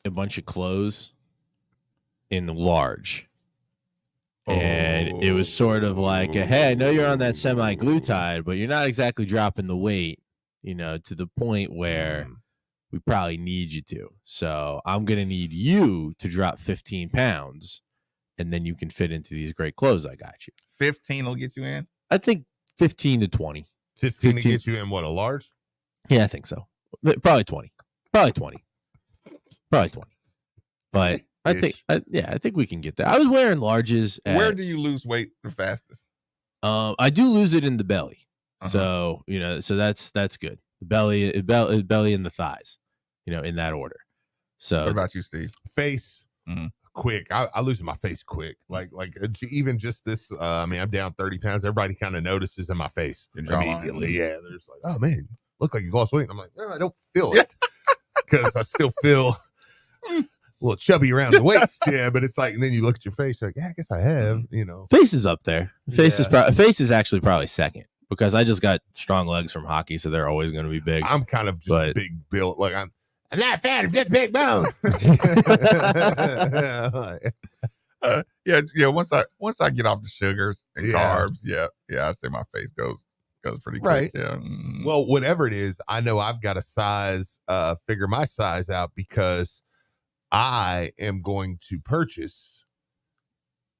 a bunch of clothes in large. And it was sort of like, hey, I know you're on that semi-glutide, but you're not exactly dropping the weight, to the point where we probably need you to. So I'm going to need you to drop 15 pounds, and then you can fit into these great clothes I got you. 15 will get you in? I think 15 to 20. 15 to get you in what, a large? Yeah, I think so. Probably 20. But I think we can get that. I was wearing larges. Where do you lose weight the fastest? I do lose it in the belly. So, so that's good. The belly and the thighs, in that order. So what about you, Steve? Face quick. I lose my face quick. Like even just this, I'm down 30 pounds. Everybody kind of notices in my face immediately. Yeah. They're just like, oh man, look like you lost weight. And I'm like, no, I don't feel it because I still feel a little chubby around the waist. Yeah. But it's like, and then you look at your face, you're like, yeah, I guess I have, Face is up there. Face is actually probably second because I just got strong legs from hockey. So they're always going to be big. I'm kind of just big built. Like I'm not fat. I'm just big bone. Once I get off the sugars and carbs, I say my face goes pretty quick. Right. Yeah. Well, whatever it is, I know I've got to figure my size out because I am going to purchase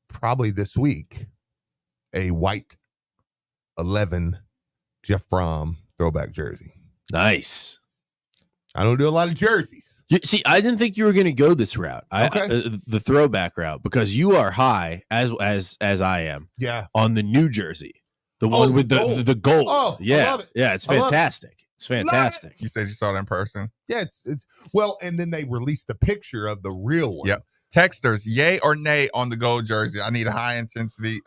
probably this week a white 11 Jeff Brom throwback jersey. Nice. I don't do a lot of jerseys. See, I didn't think you were going to go this route. The throwback route, because you are high as I am. Yeah. On the new jersey, the one with the gold. Oh, yeah, I love it. Yeah, it's fantastic. It's fantastic. You said you saw it in person. Yeah, it's well, and then they released a picture of the real one. Yep. Texters, yay or nay on the gold jersey? I need a high intensity.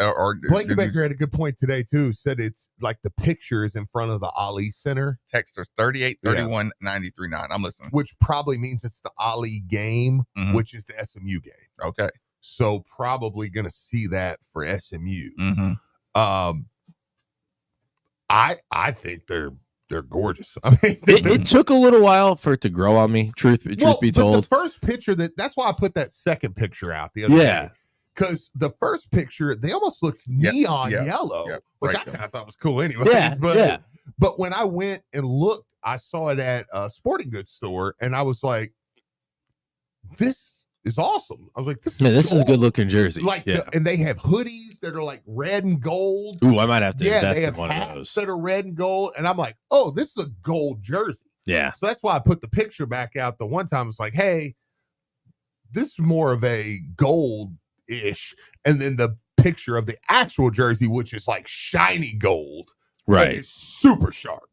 Blake Becker had a good point today too. Said it's like the picture is in front of the Ali Center. Texters 38, 31, 93.9. I'm listening. Which probably means it's the Ali game, which is the SMU game. Okay, so probably gonna see that for SMU. I think they're gorgeous. I mean, it took a little while for it to grow on me. Truth be told, the first picture that's why I put that second picture out the other day. Because the first picture, they almost looked neon yellow, which I kind of thought was cool anyway. But when I went and looked, I saw it at a sporting goods store, and I was like, "This is awesome." I was like, "This is a good looking jersey." And they have hoodies that are like red and gold. Ooh, I might have to invest they have in one hats of those that are red and gold, and I'm like, "Oh, this is a gold jersey." Yeah. So that's why I put the picture back out the one time. It's like, hey, this is more of a gold-ish. And then the picture of the actual jersey, which is like shiny gold. Right. It's super sharp.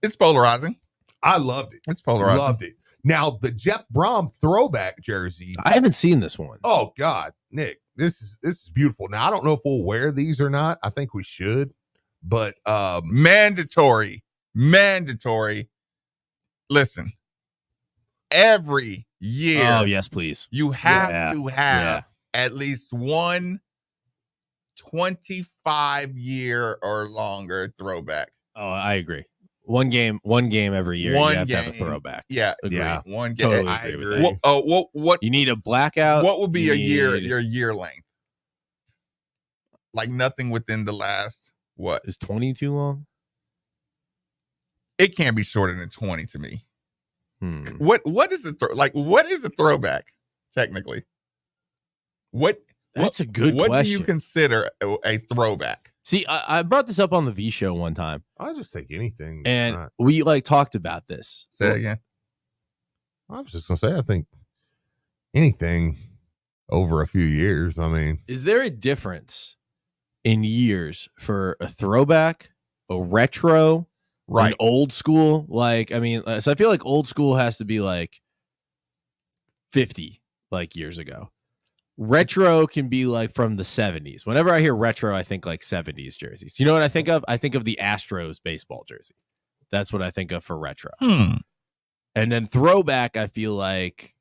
It's polarizing. I loved it. It's polarizing. Loved it. Now, the Jeff Brom throwback jersey. I haven't seen this one. Oh, God, Nick, this is beautiful. Now, I don't know if we'll wear these or not. I think we should. But mandatory. Listen, every year. Oh, yes, please. You have to have at least one 25-year or longer throwback. Oh, I agree. One game every year. You have to have a throwback. Yeah, agree. Yeah. One game. Totally I agree agree. with that. What you need a blackout? What would be your year length? Like nothing within the last what? Is 20 too long? It can't be shorter than 20 to me. What is what is a throwback technically? That's a good question. What do you consider a throwback? See, I brought this up on the V show one time. I just think anything. And we talked about this. Say it again. I was just going to say, I think anything over a few years. I mean, is there a difference in years for a throwback, a retro, an old school? So I feel like old school has to be like 50 years ago. Retro can be like from the 70s. Whenever I hear retro, I think like 70s jerseys. You know what I think of? I think of the Astros baseball jersey. That's what I think of for retro. And then throwback, I feel like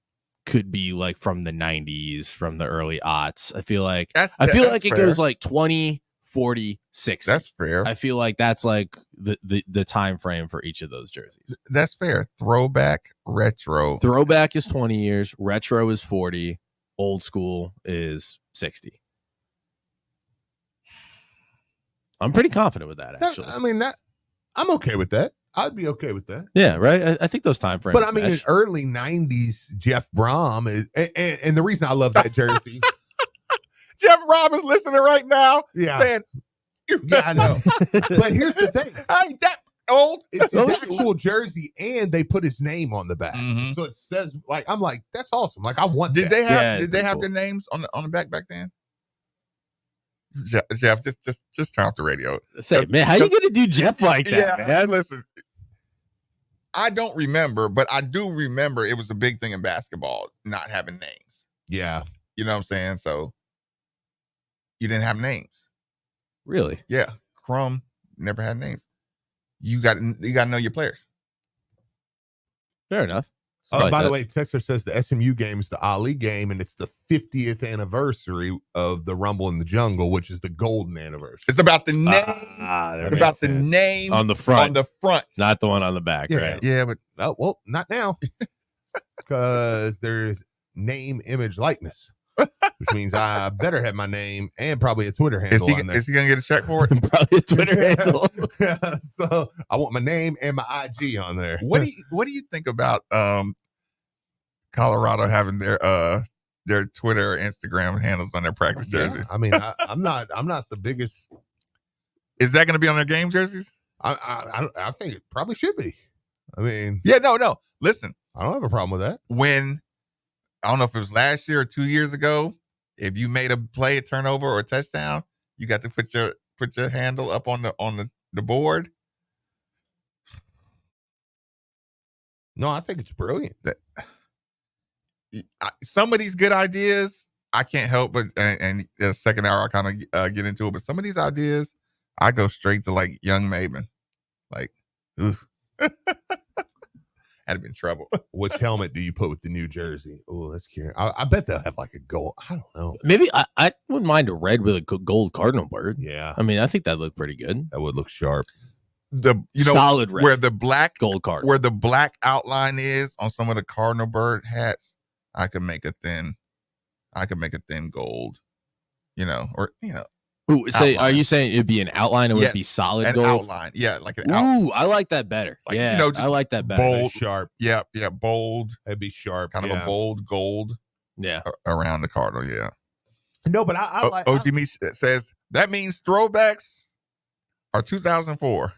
could be like from the 90s, from the early aughts. I feel like it goes like 20, 40, 60. That's fair. I feel like that's like the time frame for each of those jerseys. That's fair. Throwback, retro. Throwback is 20 years. Retro is 40. Old school is 60. I'm pretty confident with that, actually. I'm okay with that. I'd be okay with that. Yeah, right. I think those time frames. But I mean, in early '90s, Jeff Brom is, and the reason I love that jersey, Jeff Brom is listening right now. Yeah, saying, yeah, I know. But here's the thing: I ain't that old. It's his actual jersey, and they put his name on the back, so it says like I'm like that's awesome. Like I want. Did that. they have their names on the back then? Jeff, just turn off the radio. Say, man, how you gonna do Jeff like that, man? Listen, I don't remember, but I do remember it was a big thing in basketball not having names. Yeah, you know what I'm saying. So you didn't have names, really? Yeah, Crum never had names. You got to know your players. Fair enough. By the way, Texter says the SMU game is the Ali game, and it's the 50th anniversary of the Rumble in the Jungle, which is the golden anniversary. It's about the name. It's about the name on the front. On the front, not the one on the back. Yeah, right? Yeah, but well, not now, because there's name, image, likeness, which means I better have my name and probably a Twitter handle on there. Is he gonna get a check for it? Probably a Twitter handle. So I want my name and my IG on there. What do you think about Colorado having their Twitter or Instagram handles on their practice jerseys? I mean, I'm not the biggest. Is that going to be on their game jerseys? I think it probably should be. I mean, yeah, no. Listen, I don't have a problem with that. When I don't know if it was last year or 2 years ago, if you made a play, a turnover, or a touchdown, you got to put your handle up on the board. No, I think it's brilliant. Some of these good ideas, I can't help but, and the second hour I kind of get into it, but some of these ideas, I go straight to like Young Maven. Like, ooh. I'd be in trouble. Which helmet do you put with the new jersey? Oh, that's curious. I bet they'll have like a gold. I don't know. Maybe I wouldn't mind a red with a gold cardinal bird. Yeah. I mean, I think that'd look pretty good. That would look sharp. Solid red. Where the black gold card, where the black outline is on some of the cardinal bird hats, I could make a thin gold, or Ooh, say, are you saying it'd be an outline or would it be solid an gold? Outline, yeah, like an outline. Ooh, I like that better. Like, yeah, I like that better. Bold, sharp. Yeah, bold. It'd be sharp. Kind of a bold gold. Yeah, around the cardinal. Yeah. No, but I like. OG Me says that means throwbacks are 2004.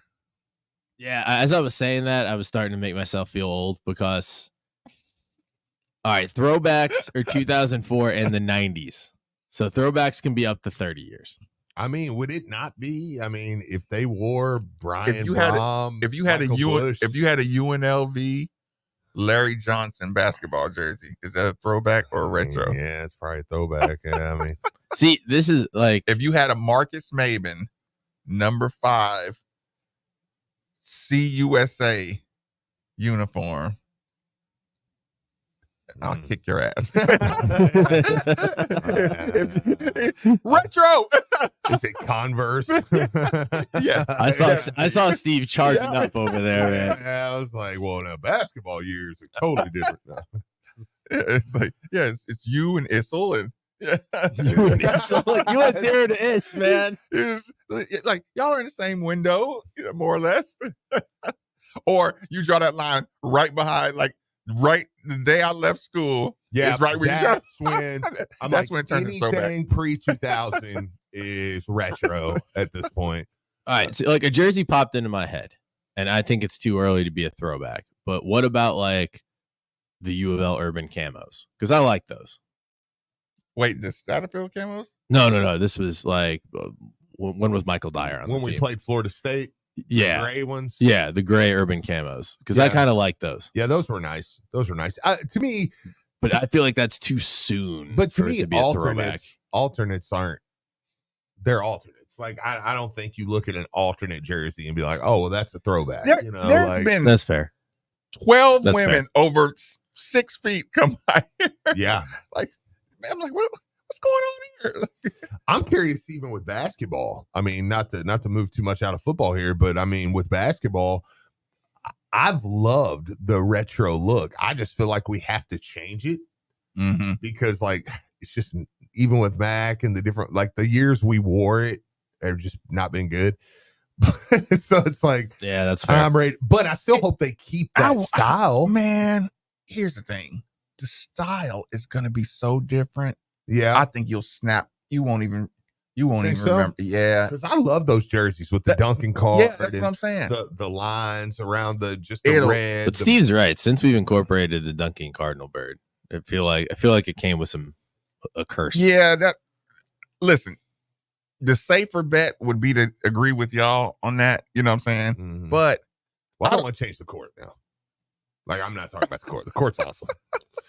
Yeah, as I was saying that, I was starting to make myself feel old because, all right, throwbacks are 2004 and the 90s. So throwbacks can be up to 30 years. I mean, would it not be? I mean, if they wore Brian Brom, if you had a UNLV Larry Johnson basketball jersey, is that a throwback or a retro? Yeah, it's probably a throwback. Yeah, I mean, see, this is like if you had a Marcus Maben number 5 CUSA uniform, I'll kick your ass. Retro. Is it Converse? Yeah. I saw Steve charging up over there, man. Yeah, I was like, well, now basketball years are totally different now. It's like, yeah, it's you and Issel and you went 0 to Is, man. It's like y'all are in the same window, more or less. Or you draw that line right behind, like right the day I left school. Yeah, right when that's when that's when it turns into throwback. Anything pre-2000 is retro at this point. All right, so like a jersey popped into my head, and I think it's too early to be a throwback. But what about like the U of L urban camos? Because I like those. Wait, the Satterfield camos? No. This was like when was Michael Dyer on? When we played Florida State. Yeah, the gray ones. Yeah, the gray urban camos because I kind of like those. Yeah, those were nice. To me, but I feel like that's too soon. But for it to be a throwback. Alternates aren't. They're alternates. Like I don't think you look at an alternate jersey and be like, oh, well, that's a throwback. There's been that's fair. 12 women over 6 feet come by here. Yeah, like man, I'm like, what's going on here? I'm curious even with basketball. I mean, not to move too much out of football here, but I mean, with basketball, I've loved the retro look. I just feel like we have to change it because like it's just even with Mac and the different like the years we wore it have just not been good. So it's like, yeah, that's fair. I'm ready, but I still hope they keep that style. Man, here's the thing: the style is going to be so different. Yeah, I think you'll snap. You won't even remember. Yeah, because I love those jerseys with the Duncan card. Yeah, that's what I'm saying. The lines around the red. But Steve's right. Since we've incorporated the Duncan Cardinal bird, I feel like it came with a curse. Yeah, listen. The safer bet would be to agree with y'all on that. You know what I'm saying? Mm-hmm. But I don't want to change the court now. Like I'm not talking about the court. The court's awesome.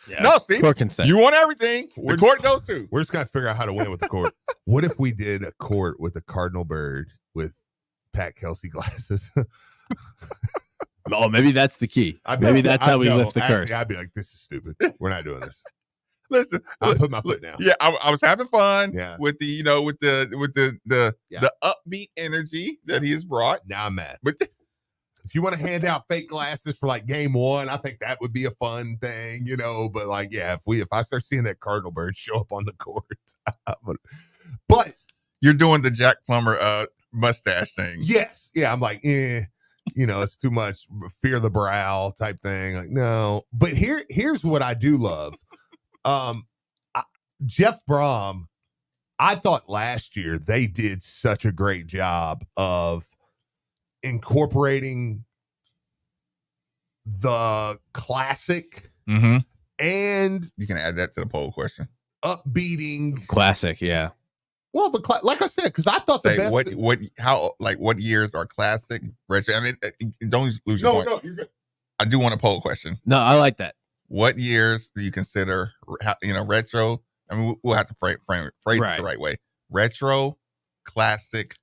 Yeah, no, Steve, court can stay. You want everything. The court goes too. We're just gonna figure out how to win with the court. What if we did a court with a cardinal bird with Pat Kelsey glasses? Oh, maybe that's the key. Maybe that's how we lift the curse. I'd be like, this is stupid. We're not doing this. Listen, I'll put my foot down. Yeah, I was having fun with the the upbeat energy that he has brought. Now I'm mad. But if you want to hand out fake glasses for like game one, I think that would be a fun thing, But like, yeah, if I start seeing that cardinal bird show up on the court, but you're doing the Jack Plummer mustache thing. Yes, yeah, I'm like, it's too much fear the brow type thing. Like, no, but here's what I do love. Jeff Brom, I thought last year they did such a great job of incorporating the classic and you can add that to the poll question. Upbeating classic, yeah. Well, like I said, because I thought the best what years are classic retro? I mean, don't lose your point. No, you're good. I do want a poll question. No, I like that. What years do you consider retro? I mean, we'll have to phrase it the right way. Retro, classic,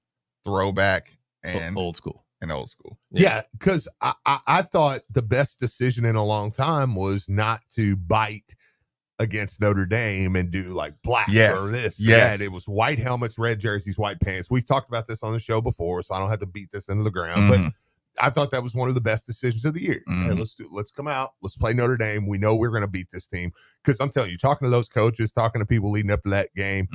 throwback, and old school. Old school. Yeah, because I thought the best decision in a long time was not to bite against Notre Dame and do like black or this. Yes. It was white helmets, red jerseys, white pants. We've talked about this on the show before, so I don't have to beat this into the ground. But I thought that was one of the best decisions of the year. Hey, let's come out. Let's play Notre Dame. We know we're going to beat this team. Because I'm telling you, talking to those coaches, talking to people leading up to that game,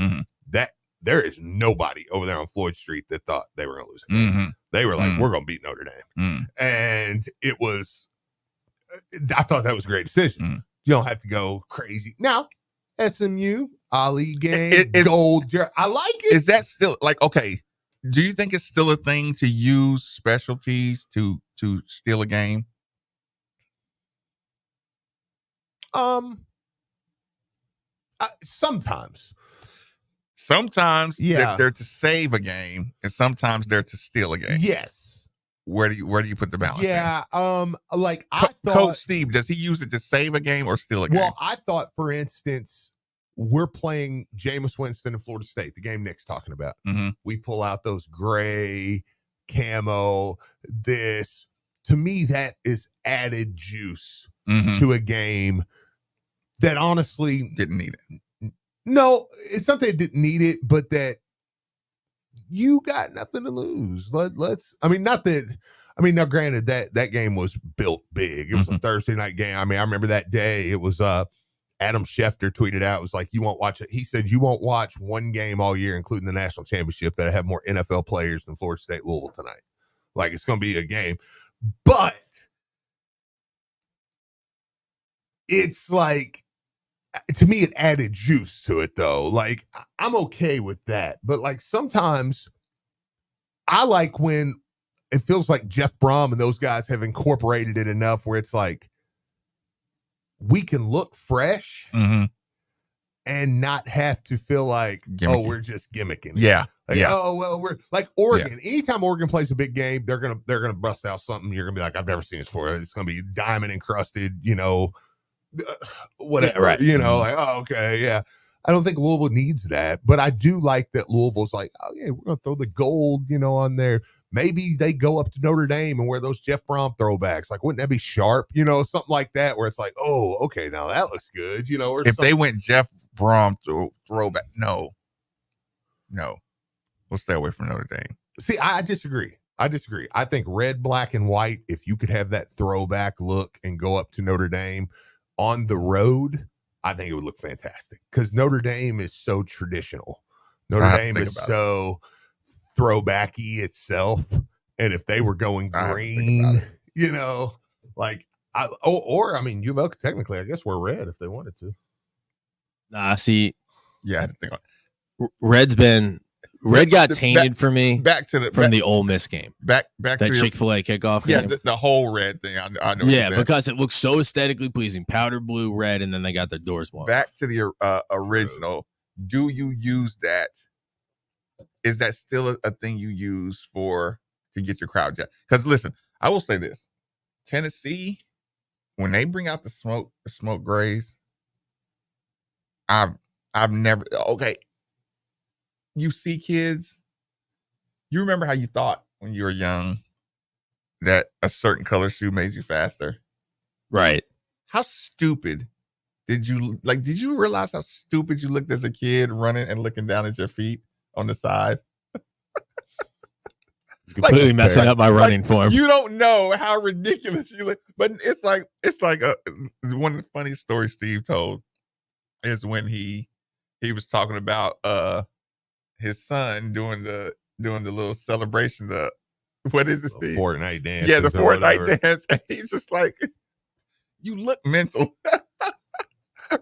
that there is nobody over there on Floyd Street that thought they were going to lose. They were like, we're going to beat Notre Dame. And it was, I thought that was a great decision. You don't have to go crazy. Now, SMU, Ali game, gold. I like it. Is that still like, okay, do you think it's still a thing to use specialties to steal a game? Sometimes. Sometimes they're to save a game, and sometimes they're to steal a game. Yes. Where do you put the balance? Yeah. Like I thought Coach Steve, does he use it to save a game or steal a game? Well, I thought, for instance, we're playing Jameis Winston in Florida State, the game Nick's talking about. We pull out those gray camo. This, to me, that is added juice to a game that honestly didn't need it. No, it's not that it didn't need it, but that you got nothing to lose. Now granted that game was built big. It was a Thursday night game. I mean, I remember that day. It was Adam Schefter tweeted out, it was like, you won't watch it. He said, you won't watch one game all year, including the national championship, that have more NFL players than Florida State Louisville tonight. Like, it's going to be a game. But it's like, to me, it added juice to it, though. Like, I'm okay with that. But, like, sometimes I like when it feels like Jeff Brom and those guys have incorporated it enough where it's like, we can look fresh and not have to feel like, we're just gimmicking it. Yeah. Like, oh, well, we're like Oregon. Yeah. Anytime Oregon plays a big game, they're gonna bust out something. You're gonna be like, I've never seen this before. It's gonna be diamond encrusted, whatever. Yeah, right. Like, oh, okay, yeah. I don't think Louisville needs that, but I do like that Louisville's like, oh yeah, we're gonna throw the gold, on there. Maybe they go up to Notre Dame and wear those Jeff Brom throwbacks. Like, wouldn't that be sharp? Something like that, where it's like, oh, okay, now that looks good. Or if they went Jeff Brom throwback, no. No, we'll stay away from Notre Dame. See, I disagree. I think red, black, and white, if you could have that throwback look and go up to Notre Dame on the road, I think it would look fantastic because Notre Dame is so traditional. Notre Dame is so throwbacky itself. And if they were going green, you know, like, I mean, U of L technically, I guess, wear red if they wanted to. Nah, see. Yeah, I had to think about it. Red got tainted for me from the Ole Miss game. Back that to Chick-fil-A kickoff game. Yeah, the whole red thing. I know. Yeah, because it looks so aesthetically pleasing. Powder blue, red, and then they got the doors blown. Back to the original. Do you use that? Is that still a thing you use to get your crowd jacked? Because listen, I will say this: Tennessee, when they bring out the smoke grays, I've never okay. You see kids, you remember how you thought when you were young that a certain color shoe made you faster? Right. How stupid did you realize how stupid you looked as a kid running and looking down at your feet on the side? It's completely messing up my running form. You don't know how ridiculous you look, but it's like one of the funniest stories Steve told is when he was talking about his son doing the little celebration. What is it, Steve? Fortnite dance. Yeah, the Fortnite dance. And he's just like, you look mental,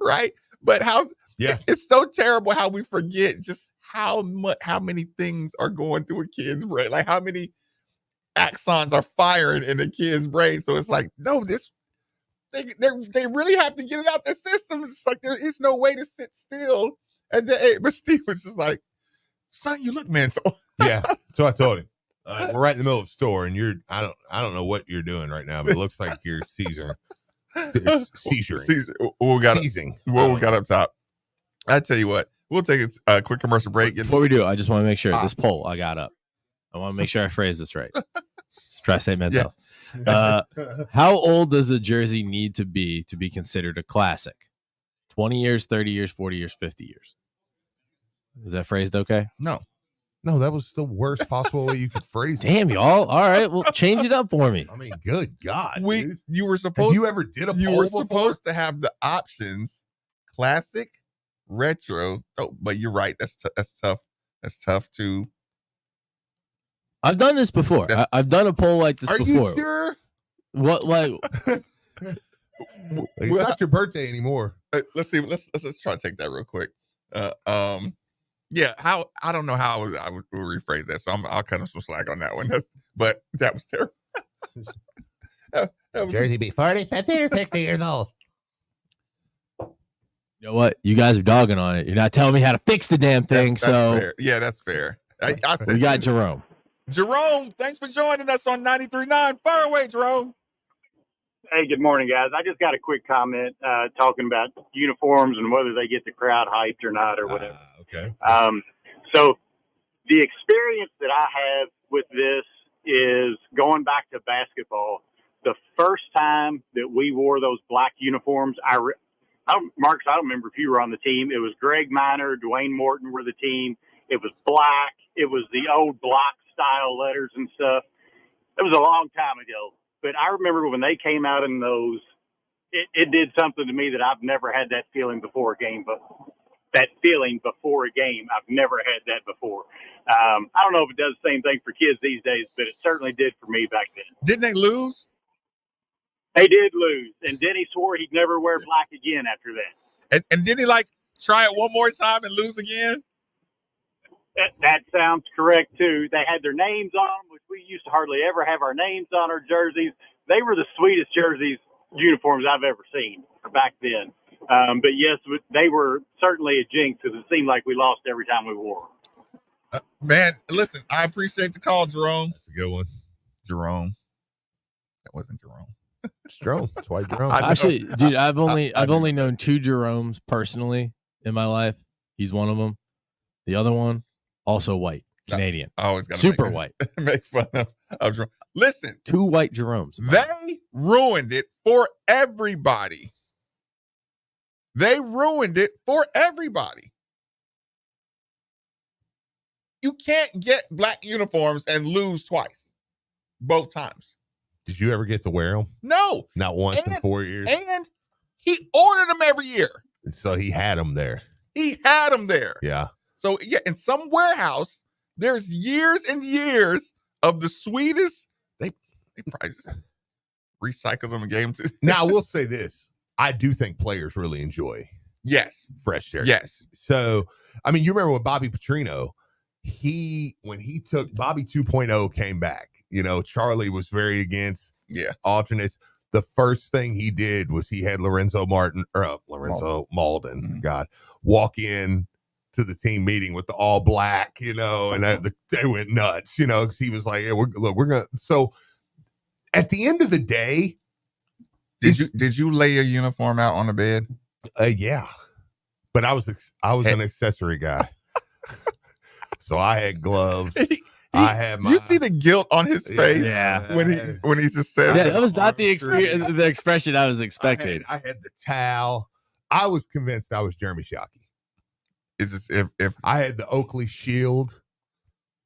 right? But it's so terrible how we forget just how many things are going through a kid's brain, like how many axons are firing in a kid's brain. So it's like, no, they really have to get it out their system. It's like there is no way to sit still. And but Steve was just like, son, you look mental. Yeah, so I told him. We're right in the middle of a store, and I don't know what you're doing right now, but it looks like you're seizuring. What we got up top? I tell you what, we'll take a quick commercial break. Before we do, I just want to make sure this poll I got up. I want to make sure I phrase this right. Tri-State Men's Health. How old does a jersey need to be considered a classic? 20 years, 30 years, 40 years, 50 years. Is that phrased okay? No, that was the worst possible way you could phrase it. Damn, y'all. All right, well, change it up for me. I mean, good God, dude. You were supposed. Have you ever did a poll? You were before? supposed to have the options: classic, retro. Oh, but you're right. That's tough. That's tough to. I've done this before. I've done a poll like this before. Are you sure? What like? It's not your birthday anymore. Let's see. Let's try to take that real quick. Yeah. How I don't know how I would rephrase that, so I'll cut him some slack on that one. But that was terrible. that was, Jersey be 40, 50, or 60 years old. You know what? You guys are dogging on it. You're not telling me how to fix the damn thing. That's so fair. Yeah, that's fair. I said, we got Jerome. Jerome, thanks for joining us on 93.9. Fire away, Jerome. Hey, good morning, guys. I just got a quick comment talking about uniforms and whether they get the crowd hyped or not or whatever. Okay. So the experience that I have with this is going back to basketball. The first time that we wore those black uniforms, Marcus, I don't remember if you were on the team. It was Greg Minor, Dwayne Morton were the team. It was black. It was the old block style letters and stuff. It was a long time ago. But I remember when they came out in those, it did something to me that I've never had that feeling before a game. But that feeling before a game, I've never had that before. I don't know if it does the same thing for kids these days, but it certainly did for me back then. Didn't they lose? They did lose, and Denny swore he'd never wear black again after that. And did he try it one more time and lose again? That sounds correct, too. They had their names on them, which we used to hardly ever have our names on our jerseys. They were the sweetest uniforms I've ever seen back then. But, yes, they were certainly a jinx because it seemed like we lost every time we wore them. Man, listen, I appreciate the call, Jerome. That's a good one. Jerome. That wasn't Jerome. It's Jerome. That's why Jerome. Actually, dude, I've only known two Jeromes personally in my life. He's one of them. The other one, also white, Canadian. I always got super white. Make fun of Jerome. Listen, two white Jeromes. They ruined it for everybody. They ruined it for everybody. You can't get black uniforms and lose twice, both times. Did you ever get to wear them? No, Not once in 4 years. And he ordered them every year. And so he had them there. He had them there. Yeah. So yeah, in some warehouse, there's years and years of the sweetest. They probably just recycled them and gave them to. Now I will say this: I do think players really enjoy fresh jerseys. Yes. So I mean, you remember when Bobby Petrino, when he took Bobby 2.0 came back. You know, Charlie was very against alternates. The first thing he did was he had Lorenzo Malden, walk in to the team meeting with the all black, you know, and they went nuts, you know, because he was like, hey, we're going to. So at the end of the day. Did you lay your uniform out on the bed? Yeah. But I was an accessory guy. So I had gloves. I had my. You see the guilt on his face, when he just said, that was not the expression I was expecting. I had the towel. I was convinced I was Jeremy Shockey. It's just if I had the Oakley shield.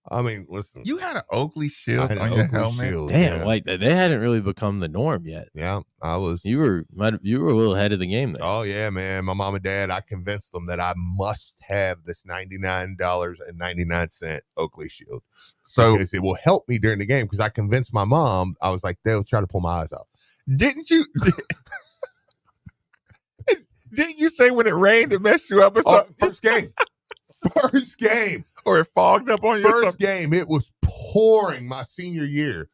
I mean, listen. You had an Oakley shield on your helmet. Shield, damn, like they hadn't really become the norm yet. Yeah, I was. You were a little ahead of the game there. Oh yeah, man. My mom and dad, I convinced them that I must have this $99.99 Oakley shield. So because it will help me during the game. Because I convinced my mom, I was like, they'll try to pull my eyes out. Didn't you? Didn't you say when it rained it messed you up or something? First game. Or it fogged up on you. First game, it was pouring my senior year.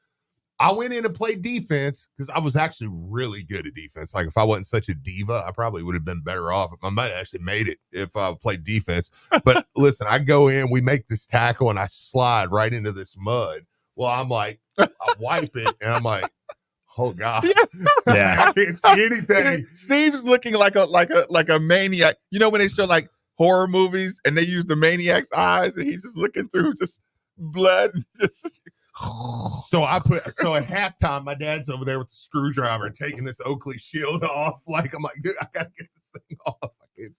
I went in and played defense because I was actually really good at defense. Like if I wasn't such a diva, I probably would have been better off. I might have actually made it if I played defense. But listen, I go in, we make this tackle, and I slide right into this mud. Well, I'm like, I wipe it, and I'm like, oh God, I can't see anything. Steve's looking like a maniac. You know when they show like horror movies and they use the maniac's eyes and he's just looking through just blood. So at halftime, my dad's over there with the screwdriver taking this Oakley shield off. Like I'm like, dude, I gotta get this thing off. I can't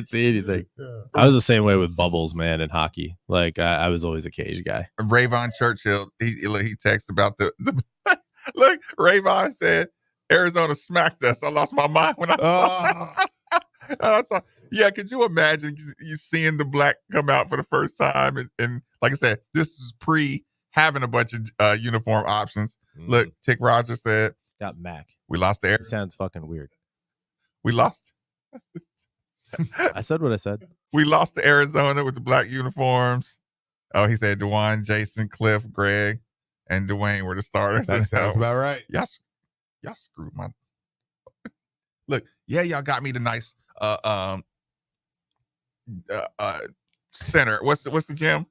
see anything. Yeah. I was the same way with bubbles, man, in hockey. Like I was always a cage guy. Rayvon Churchill, he texted about the look. Rayvon said Arizona smacked us. I lost my mind when I saw. Yeah, could you imagine you seeing the black come out for the first time? And like I said, this is pre having a bunch of uniform options. Look, Tick Rogers said, got Mac. We lost the air. Sounds fucking weird. We lost. I said what I said. We lost to Arizona with the black uniforms. Oh, he said DeWine, Jason, Cliff, Greg, and Dwayne were the starters. That sounds about right. Y'all screwed my. Look, y'all got me the nice center. What's the gym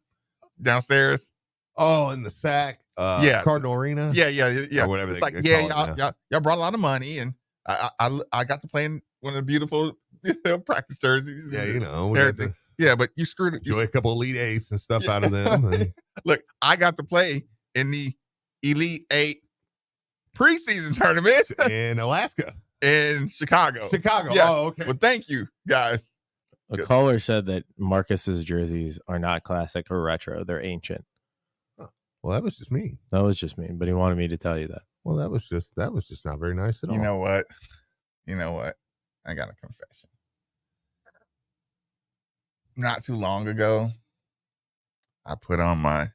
downstairs? Oh, in the SAC, Cardinal Arena. Yeah. Or whatever they like, call it. Y'all brought a lot of money, and I got to play in one of the beautiful practice jerseys. Yeah, you know, but you screwed it. Enjoy a couple Elite Eights and stuff out of them. Look, I got to play in the Elite Eight preseason tournament in Alaska. In Chicago. Yeah. Oh, okay. Well, thank you, guys. A caller said that Marcus's jerseys are not classic or retro. They're ancient. Well, that was just me. That was just me, but he wanted me to tell you that. Well, that was just not very nice at all. You know what? I got a confession. Not too long ago, I put on my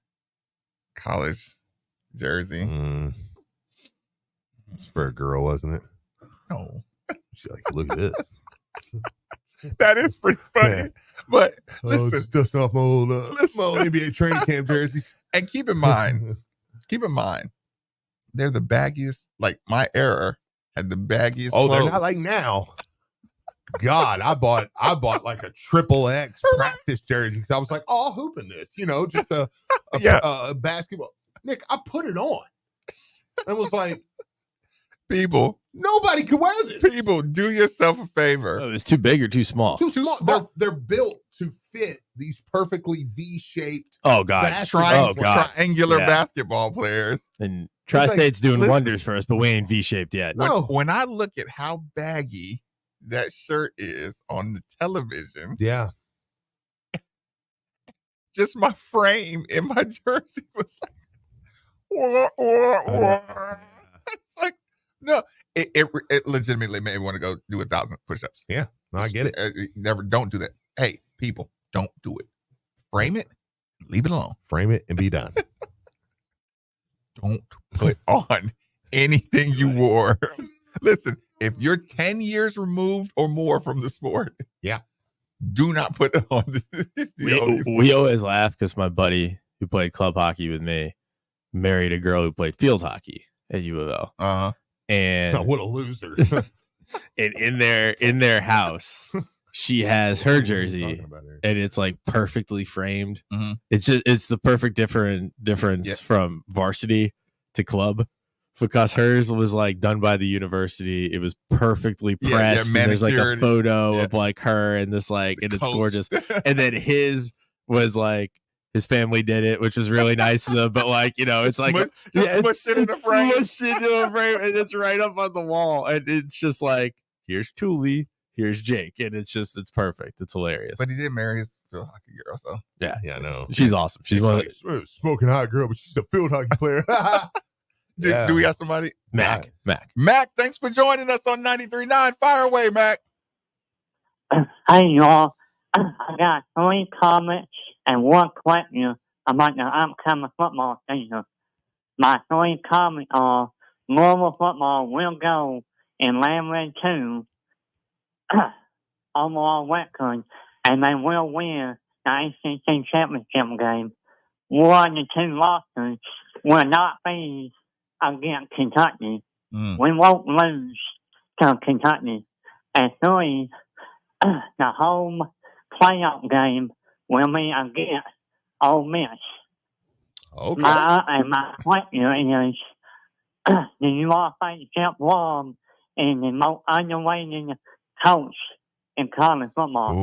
college jersey. It's for a girl, wasn't it? No. She's like, look at this. That is pretty funny. Yeah. But listen, just dusting off my old NBA training camp jerseys. And keep in mind, they're the baggiest. Like my era had the baggiest. Oh, clothes. They're not like now. God, I bought like a XXX practice jersey because I was like, oh, I'll hoop in this, just a basketball. Nick, I put it on and was like, people, nobody can wear this. People, do yourself a favor. Oh, it was too big or too small? Too small. They're built to fit these perfectly V-shaped. Oh God, triangular basketball players. And Tri-State's doing wonders for us, but we ain't V-shaped yet. When I look at how baggy that shirt is on the television, just my frame in my jersey was like, it's like, no, it legitimately made me want to go do 1,000 push-ups. Yeah, no, I get it. Don't do that. Hey, people, don't do it. Frame it, leave it alone. Frame it and be done. Don't put on anything you wore. Listen, if you're 10 years removed or more from the sport, do not put it on. We always laugh because my buddy who played club hockey with me married a girl who played field hockey at U of L. Uh-huh. And what a loser. and in their house, she has her jersey, and it's like perfectly framed. Mm-hmm. It's the perfect difference from varsity to club, because hers was like done by the university. It was perfectly pressed. And there's like a photo of like her and this like, and it's gorgeous. And then his was like, his family did it, which was really nice of them. But like, you know, it's like, it's in a frame. And it's right up on the wall. And it's just like, here's Thule, here's Jake. And it's perfect. It's hilarious. But he did marry his field hockey girl, so. Yeah, I know. She's awesome. She's one of the smoking hot girl, but she's a field hockey player. Do we have somebody? Mac, thanks for joining us on 93.9. Fire away, Mac. Hey, y'all. I got 3 comments and 1 question about the upcoming football season. My 3 comments are Louisville football will go 11-2 overall record, and they will win the ACC championship game. 1 and 2 losses will not be against Kentucky. We won't lose to Kentucky. And 3, the home playoff game will be against Ole Miss. Okay. My question is, do you all think Jeff Long is the most underrated coach in college football?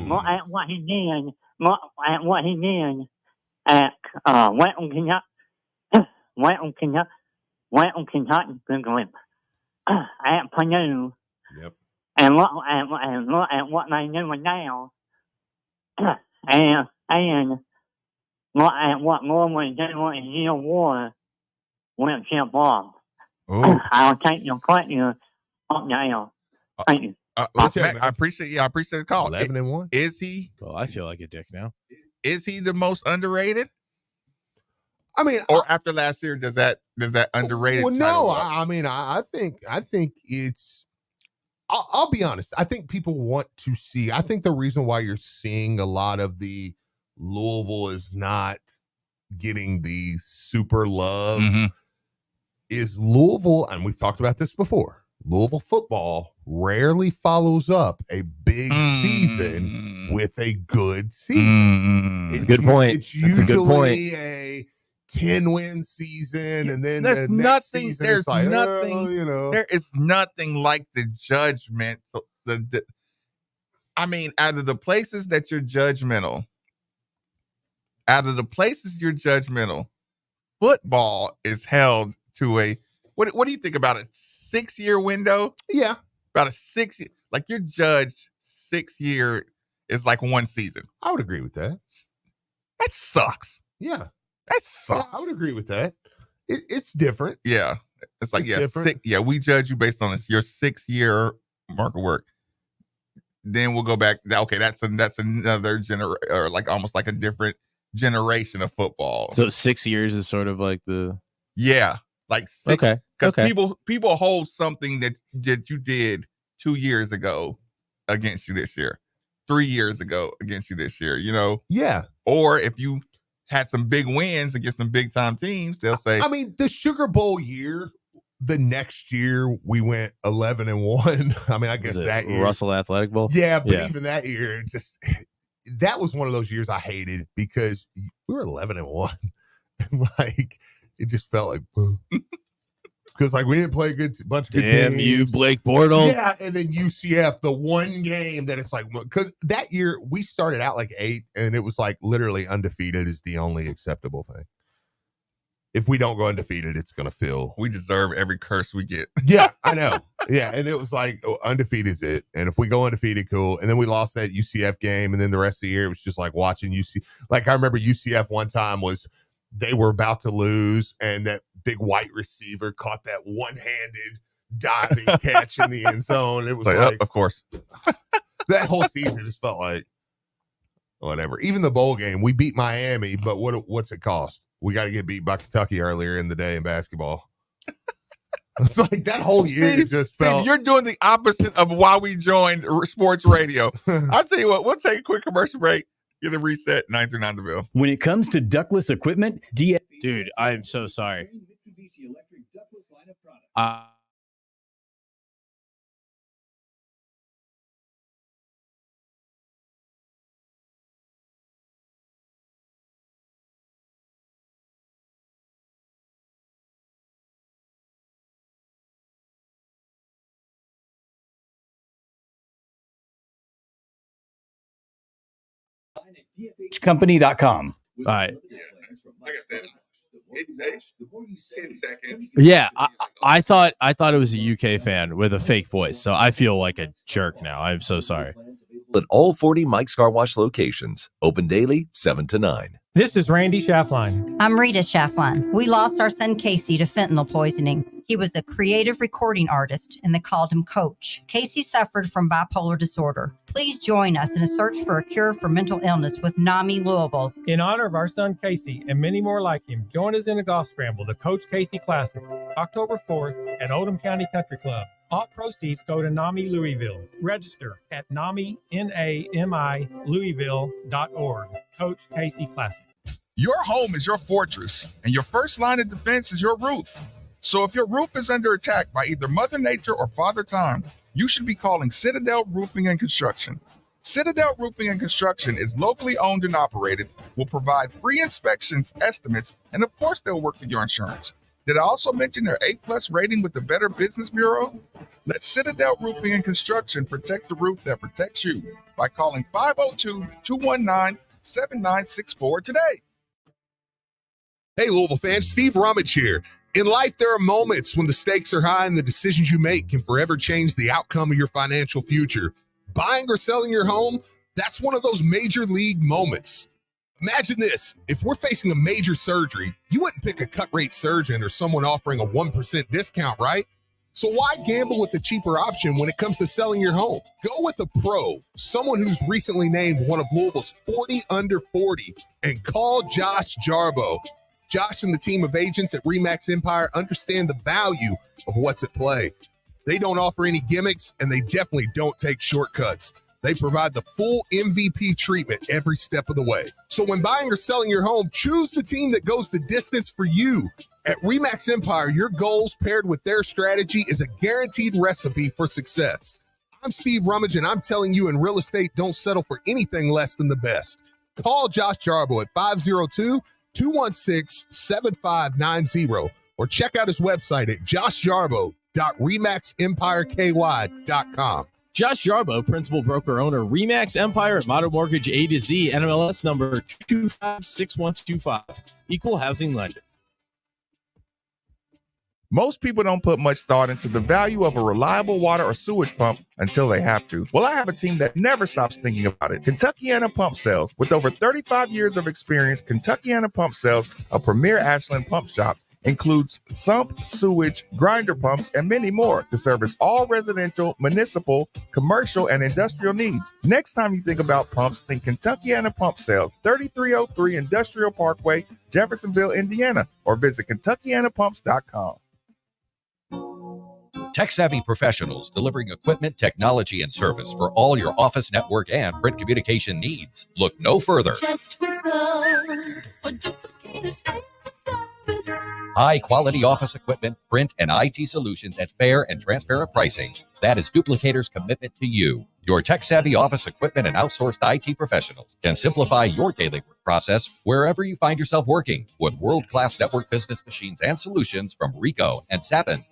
Look at what he did. At Western Kentucky, at Purdue. Yep. And look at what they're doing now. And look at what Louisville is doing in year 1 with Jeff Long. I'll take your question up now. Thank you. Mac, I appreciate the call. 11-1. Is he? Well, I feel like a dick now. Is he the most underrated? I mean, or after last year, does that underrated? Well, no. I mean, I think it's. I'll be honest. I think people want to see. I think the reason why you're seeing a lot of the Louisville is not getting the super love is Louisville, and we've talked about this before. Louisville football rarely follows up a big season with a good season. Good point. It's usually a 10-win season, and then there's the next season, there's it's like, nothing. There is nothing like the judgment. I mean, out of the places that you're judgmental, football is held to a. What do you think about a 6-year window? Yeah, about a 6 year. Like you're judged 6 year is like 1 season. I would agree with that. That sucks. Yeah. That sucks. Yeah, I would agree with that. It's different. Yeah. It's like, different. We judge you based on your 6-year mark of work. Then we'll go back. Okay, that's another or like almost like a different generation of football. So 6 years is sort of like the like 6. Okay. Because people hold something that you did 2 years ago against you this year, 3 years ago against you this year. Yeah. Or if you had some big wins against some big time teams, they'll say. I mean, the Sugar Bowl year, the next year we went 11-1. I mean, I guess that year, Russell Athletic Bowl. Yeah, but even that year, that was one of those years I hated because we were 11-1, and like it just felt like because like we didn't play a bunch of good teams. Damn you, Blake Bortles. Yeah, and then UCF, the one game that it's like, because that year we started out like 8, and it was like literally undefeated is the only acceptable thing. if we don't go undefeated, it's going to feel. We deserve every curse we get. Yeah, I know. Yeah, and it was like, undefeated is it. And if we go undefeated, cool. And then we lost that UCF game. And then the rest of the year, it was just like watching UCF. Like, I remember UCF one time was they were about to lose, and that big white receiver caught that one-handed diving catch in the end zone. It was like of course. That whole season just felt like whatever. Even the bowl game, we beat Miami, but what's it cost? We got to get beat by Kentucky earlier in the day in basketball. It's like that whole year just felt. Steve, you're doing the opposite of why we joined sports radio. I'll tell you what, we'll take a quick commercial break, get a reset, 9 through 9 the bill. When it comes to ductless equipment, Dude, I'm so sorry. Mitsubishi Electric ductless line of products. DFHcompany.com. All right. I got that. 10 seconds. Yeah, I thought it was a UK fan with a fake voice, so I feel like a jerk now. I'm so sorry. At all 40 Mike's Car Wash locations, open daily 7 to 9. This is Randy Schaffline. I'm Rita Schaffline. We lost our son Casey to fentanyl poisoning. He was a creative recording artist, and they called him Coach. Casey suffered from bipolar disorder. Please join us in a search for a cure for mental illness with NAMI Louisville. In honor of our son Casey and many more like him, join us in a golf scramble, the Coach Casey Classic, October 4th at Oldham County Country Club. All proceeds go to NAMI Louisville. Register at NAMI, N-A-M-I, Louisville.org. Coach Casey Classic. Your home is your fortress, and your first line of defense is your roof. So if your roof is under attack by either Mother Nature or Father Time, you should be calling Citadel Roofing and Construction. Citadel Roofing and Construction is locally owned and operated, will provide free inspections, estimates, and of course they'll work with your insurance. Did I also mention their A+ rating with the Better Business Bureau? Let Citadel Roofing and Construction protect the roof that protects you by calling 502-219-7964 today. Hey, Louisville fans, Steve Rummage here. In life, there are moments when the stakes are high and the decisions you make can forever change the outcome of your financial future. Buying or selling your home, that's one of those major league moments. Imagine this. If we're facing a major surgery, you wouldn't pick a cut-rate surgeon or someone offering a 1% discount, right? So why gamble with a cheaper option when it comes to selling your home? Go with a pro, someone who's recently named one of Louisville's 40 under 40, and call Josh Jarbo. Josh and the team of agents at RE/MAX Empire understand the value of what's at play. They don't offer any gimmicks, and they definitely don't take shortcuts. They provide the full MVP treatment every step of the way. So when buying or selling your home, choose the team that goes the distance for you. At RE/MAX Empire, your goals paired with their strategy is a guaranteed recipe for success. I'm Steve Rummage, and I'm telling you, in real estate, don't settle for anything less than the best. Call Josh Jarbo at 502-216-7590 or check out his website at joshjarbo.remaxempireky.com. Josh Jarbo, principal broker owner, RE/MAX Empire at Motto Mortgage A to Z, NMLS number 256125, equal housing lender. Most people don't put much thought into the value of a reliable water or sewage pump until they have to. Well, I have a team that never stops thinking about it. Kentuckiana Pump Sales. With over 35 years of experience, Kentuckiana Pump Sales, a premier Ashland pump shop, includes sump, sewage, grinder pumps, and many more to service all residential, municipal, commercial, and industrial needs. Next time you think about pumps, think Kentuckiana Pump Sales, 3303 Industrial Parkway, Jeffersonville, Indiana, or visit KentuckianaPumps.com. Tech-savvy professionals delivering equipment, technology, and service for all your office, network, and print communication needs. Look no further. Just for duplicators. High-quality office equipment, print, and IT solutions at fair and transparent pricing. That is Duplicator's commitment to you. Your tech-savvy office equipment and outsourced IT professionals can simplify your daily work process wherever you find yourself working with world-class network business machines and solutions from Ricoh and Savin.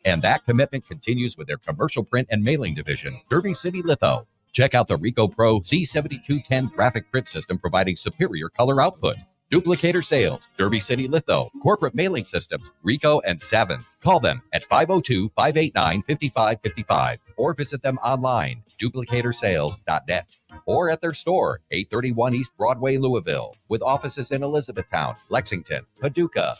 And that commitment continues with their commercial print and mailing division, Derby City Litho. Check out the Rico Pro Z7210 graphic print system providing superior color output. Duplicator Sales, Derby City Litho, Corporate Mailing Systems, Rico, and Savin. Call them at 502-589-5555 or visit them online, duplicatorsales.net, or at their store, 831 East Broadway, Louisville, with offices in Elizabethtown, Lexington, Paducah.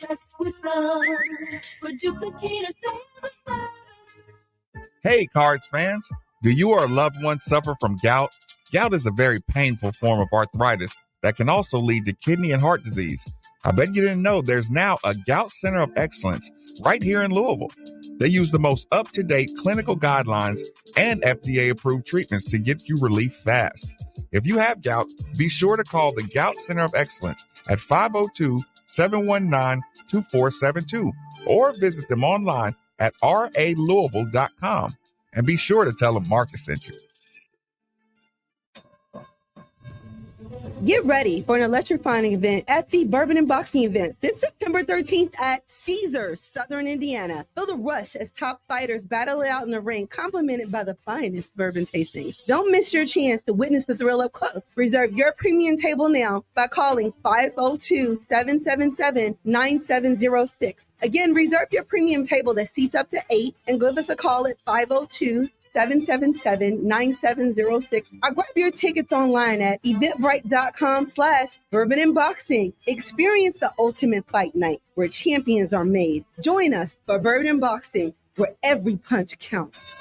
Hey, Cards fans. Do you or a loved one suffer from gout? Gout is a very painful form of arthritis that can also lead to kidney and heart disease. I bet you didn't know there's now a Gout Center of Excellence right here in Louisville. They use the most up-to-date clinical guidelines and FDA-approved treatments to get you relief fast. If you have gout, be sure to call the Gout Center of Excellence at 502-719-2472 or visit them online at ralouisville.com. And be sure to tell them Marcus sent you. Get ready for an electrifying event at the Bourbon and Boxing event this September 13th at Caesars, Southern Indiana. Feel the rush as top fighters battle it out in the ring, complemented by the finest bourbon tastings. Don't miss your chance to witness the thrill up close. Reserve your premium table now by calling 502-777-9706. Again, reserve your premium table that seats up to 8 and give us a call at 502-777-9706 or grab your tickets online at eventbrite.com/bourbon and boxing. Experience the ultimate fight night where champions are made. Join us for Bourbon and Boxing, where every punch counts.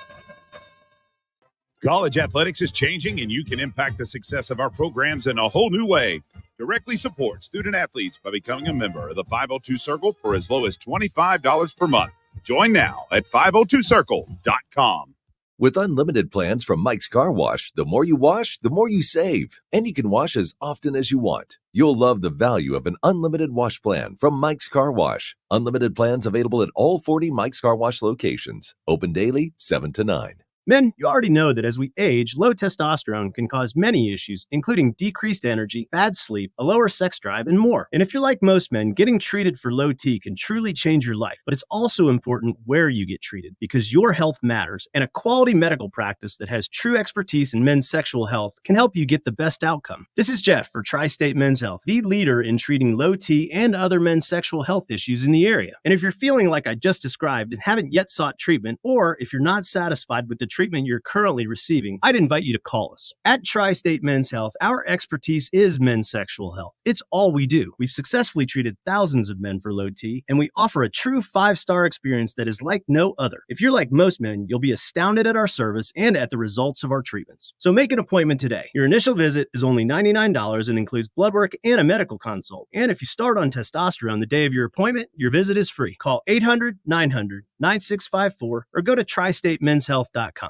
College athletics is changing, and you can impact the success of our programs in a whole new way. Directly support student athletes by becoming a member of the 502 Circle for as low as $25 per month. Join now at 502circle.com. With unlimited plans from Mike's Car Wash, the more you wash, the more you save. And you can wash as often as you want. You'll love the value of an unlimited wash plan from Mike's Car Wash. Unlimited plans available at all 40 Mike's Car Wash locations. Open daily, 7 to 9. Men, you already know that as we age, low testosterone can cause many issues, including decreased energy, bad sleep, a lower sex drive, and more. And if you're like most men, getting treated for low T can truly change your life. But it's also important where you get treated, because your health matters, and a quality medical practice that has true expertise in men's sexual health can help you get the best outcome. This is Jeff for Tri-State Men's Health, the leader in treating low T and other men's sexual health issues in the area. And if you're feeling like I just described and haven't yet sought treatment, or if you're not satisfied with the treatment you're currently receiving, I'd invite you to call us. At Tri-State Men's Health, our expertise is men's sexual health. It's all we do. We've successfully treated thousands of men for low T, and we offer a true 5-star experience that is like no other. If you're like most men, you'll be astounded at our service and at the results of our treatments. So make an appointment today. Your initial visit is only $99 and includes blood work and a medical consult. And if you start on testosterone the day of your appointment, your visit is free. Call 800-900-9654 or go to tristatemenshealth.com.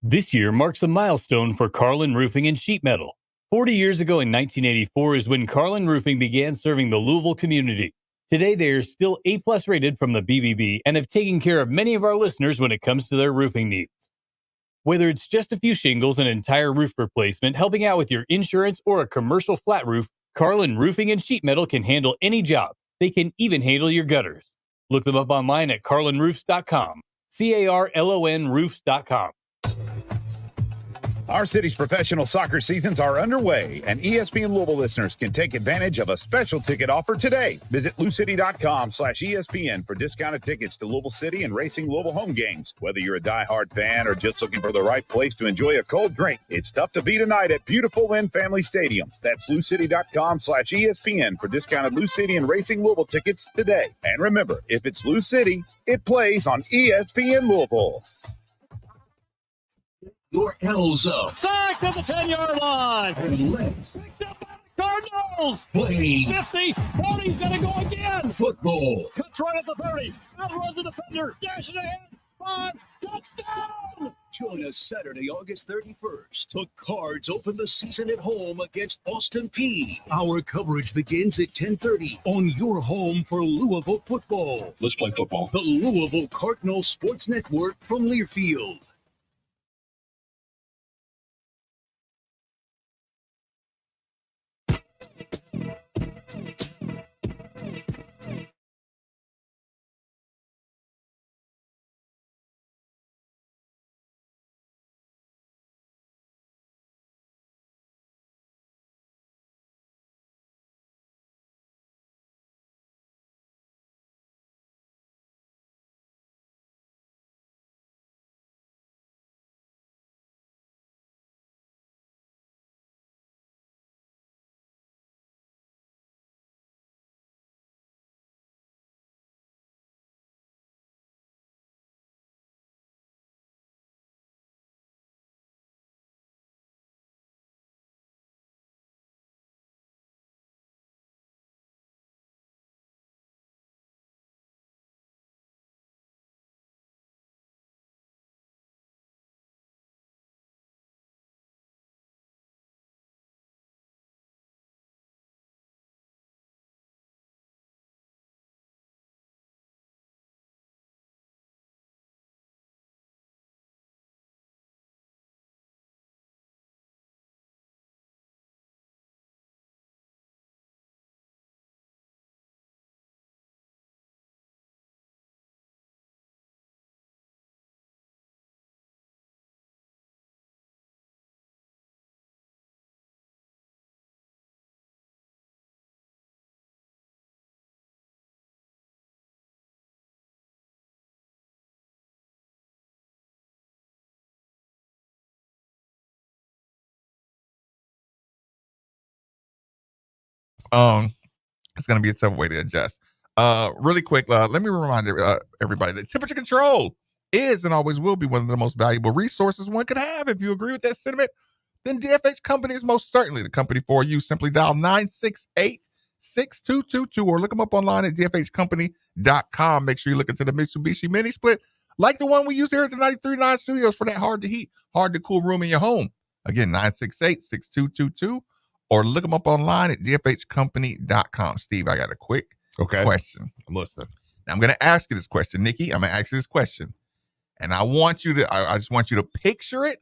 This year marks a milestone for Carlin Roofing and Sheet Metal. 40 years ago in 1984 is when Carlin Roofing began serving the Louisville community. Today, they are still A-plus rated from the BBB and have taken care of many of our listeners when it comes to their roofing needs. Whether it's just a few shingles, an entire roof replacement, helping out with your insurance, or a commercial flat roof, Carlin Roofing and Sheet Metal can handle any job. They can even handle your gutters. Look them up online at carlinroofs.com. CARLON roofs.com. Our city's professional soccer seasons are underway, and ESPN Louisville listeners can take advantage of a special ticket offer today. Visit LouCity.com/ESPN for discounted tickets to Louisville City and Racing Louisville home games. Whether you're a diehard fan or just looking for the right place to enjoy a cold drink, it's tough to beat a night at beautiful Lynn Family Stadium. That's LouCity.com/ESPN for discounted Lou City and Racing Louisville tickets today. And remember, if it's Lou City, it plays on ESPN Louisville. Your L's up. Sacked at the 10-yard line. And let's picked up by the Cardinals. Play 50. 40's going to go again. Football. Cuts right at the 30. Outruns the defender. Dashes ahead. 5. Touchdown. Join us Saturday, August 31st. The Cards open the season at home against Austin Peay. Our coverage begins at 10:30 on your home for Louisville football. Let's play football. The Louisville Cardinal Sports Network from Learfield. It's going to be a tough way to adjust. Really quick, let me remind everybody that temperature control is and always will be one of the most valuable resources one could have. If you agree with that sentiment, then DFH Company is most certainly the company for you. Simply dial 968-6222 or look them up online at dfhcompany.com. Make sure you look into the Mitsubishi Mini Split like the one we use here at the 93.9 Studios for that hard to heat, hard to cool room in your home. Again, 968-6222 or look them up online at dfhcompany.com. Steve, I got a quick question. I'm listening. Now, I'm going to ask you this question. Nikki, I'm going to ask you this question. And I just want you to picture it.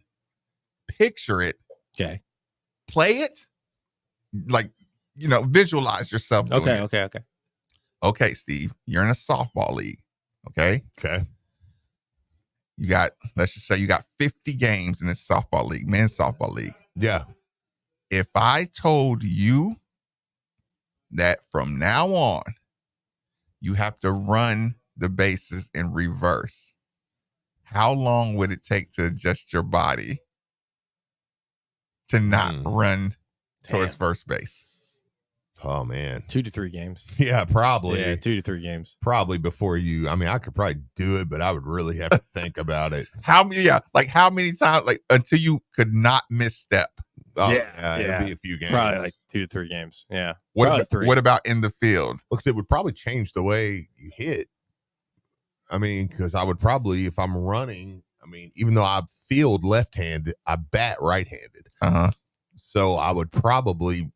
Okay. Play it. Like, visualize yourself doing it. Okay. Okay, Steve, you're in a softball league. Okay. Let's just say you got 50 games in this softball league, men's softball league. Yeah. If I told you that from now on, you have to run the bases in reverse, how long would it take to adjust your body to not run towards first base? Oh, man. 2 to 3 games. Yeah, probably. Yeah, 2 to 3 games. Probably before I could probably do it, but I would really have to think about it. How many times, until you could not misstep? Oh, yeah. It'd be a few games. Probably like 2 to 3 games. Yeah. What about in the field? Because it would probably change the way you hit. I mean, because I would probably, if I'm running, even though I field left-handed, I bat right-handed. So I would probably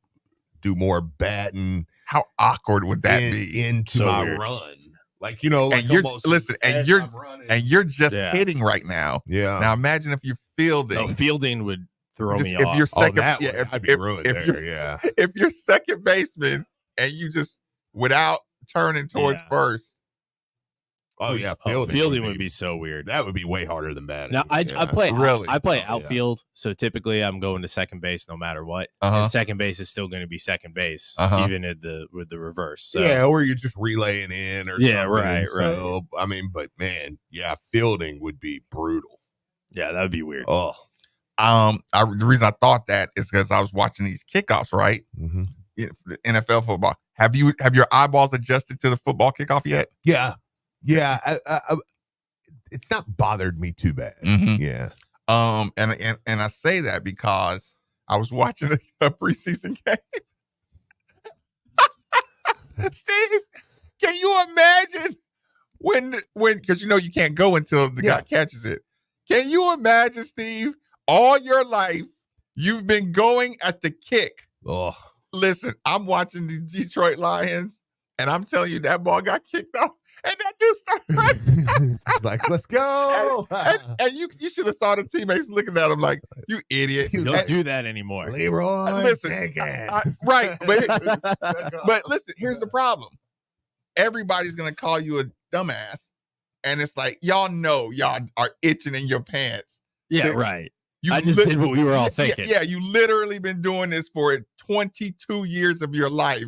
do more batting. How awkward would that be into my run? Like, and you're just hitting right now. Yeah. Now imagine if you're fielding. No, fielding would throw me off. If you're second, I'd be ruined there. If you're second baseman and you just without turning towards first. Oh yeah, fielding would be so weird. That would be way harder than batting. Now I play outfield, so typically I'm going to second base no matter what. And second base is still going to be second base, even with the reverse. So. Yeah, or you're just relaying in or something. Right. So but man, fielding would be brutal. Yeah, that would be weird. Oh, the reason I thought that is because I was watching these kickoffs, right? Mm-hmm. The NFL football. Have your eyeballs adjusted to the football kickoff yet? Yeah. Yeah, it's not bothered me too bad. Mm-hmm. Yeah. And I say that because I was watching a preseason game. Steve, can you imagine when because you can't go until the guy catches it. Can you imagine, Steve, all your life you've been going at the kick? Oh. Listen, I'm watching the Detroit Lions, and I'm telling you that ball got kicked off. And that dude started running. Like, let's go. And you should have saw the teammates looking at him like, you idiot. Don't do that anymore. Leroy. Listen, right. But listen, here's the problem. Everybody's going to call you a dumbass. And it's like, y'all are itching in your pants. Yeah, right. I just did what we were all thinking. Yeah, you literally been doing this for 22 years of your life,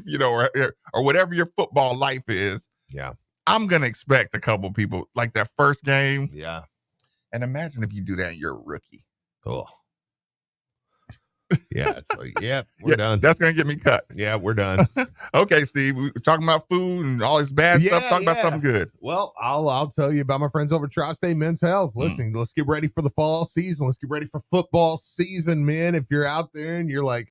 or whatever your football life is. Yeah. I'm going to expect a couple people like that first game. Yeah. And imagine if you do that and you're a rookie. Oh. Yeah. We're done. That's going to get me cut. Yeah, we're done. Okay, Steve. We're talking about food and all this bad stuff. Talk about something good. Well, I'll tell you about my friends over at Tri-State Men's Health. Listen, let's get ready for the fall season. Let's get ready for football season, man. If you're out there and you're like,